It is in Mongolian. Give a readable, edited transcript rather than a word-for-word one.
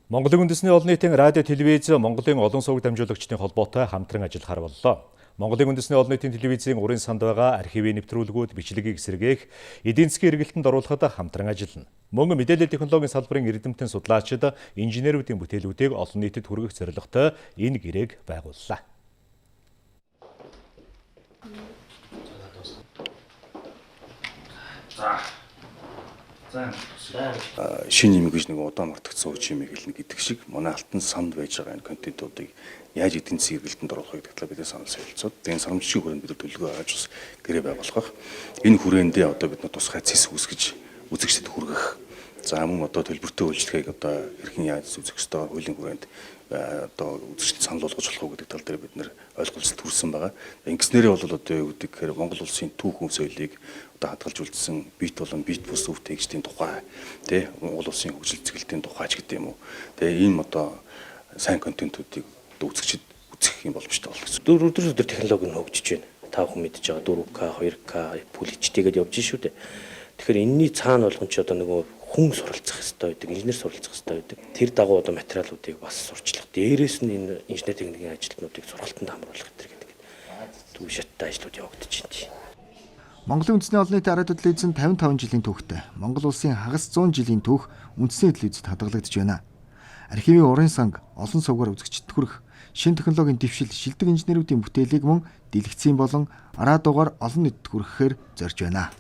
Монголын үндэсний олон нийтийн радио, телевиз, Монголын олон суваг дамжуулагчдын холбоотой хамтран ажиллахаар боллоо. Монголын үндэсний олон нийтийн телевизийн урын санд байгаа архивын нэвтрүүлгүүд, бичлэгийг сэргээх, эдийн засгийн эргэлтэнд оруулахад хамтран ажиллана. Мөн мэдээлэл технологийн салбарын эрдэмтэн судлаачид инженеруудын бүтээлүүдийг олон нийтэд хүргэх зорилготой энэ гэрээг байгууллаа. Шинэ юм гэж нэг удаан мартагдсан үуч юм хэлнэ гэдэг шиг манай алтан санд байж байгаа энэ контентуудыг яаж эдийн засгийн эргэлтэнд оруулахыг талаар бид санал солилцоод энэ санамжийн хүрээнд бид төлөвлөгөө авч бас гэрээ байгуулах. Энэ хүрээндээ одоо бид тусгай цэс үүсгэж үзэгчдэд хүргэх. За мөн одоо төлбөртэй үйлчлэгийг одоо хэрхэн яаж үзэх ёстой хуулийн хүрээнд одоо үзэгчдэд санал болгож болох уу гэдэг тал дээр бид нэр ойлголцолд хүрсэн байгаа. Ингэснээрээ бол одоо юу гэдэг гэхээр Монгол улсын түүх хүн соёлыг одоо хадгалж үлдсэн бит болон бит бус өв тэгжтийн тухай тий Монгол улсын хөгжил цэглэлтийн тухайч гэдэг юм уу. Тэгээ энэ одоо сайн контентуудыг үзэгчдэд үзэх юм боломжтой болно гэсэн. Өдөр технологи нь хөгжиж байна. Та бүхэн мэдж байгаа 4К, 2K, Full HD-гээд явж шүү дээ. Тэгэхээр энэний цаана болгон ч одоо нөгөө хүн суралцах хэрэгтэй байдаг, инженер суралцах хэрэгтэй байдаг. Тэр дагуу одоо материалуудыг бас сурчлах. Дээрээс нь энэ инженер техникийн ажилтнуудыг сургалтанд хамруулах гэдэг төв шаттай ажлууд явагдаж байна. Монголын үндэсний олон нийтийн радио телевизэн 55 жилийн түүхтэй. Монгол улсын хагас 100 жилийн түүх үндэсний телевизэд хадгалагдж байна. Архивын урын санг олон сувгаар үзэгчдэд хүрэх, шинэ технологийн дэвшил, шилдэг инженеруудын бүтээлийг мөн дэлгэцийн болон араа дугаар олон нийтэд хүрэхээр зорж байна.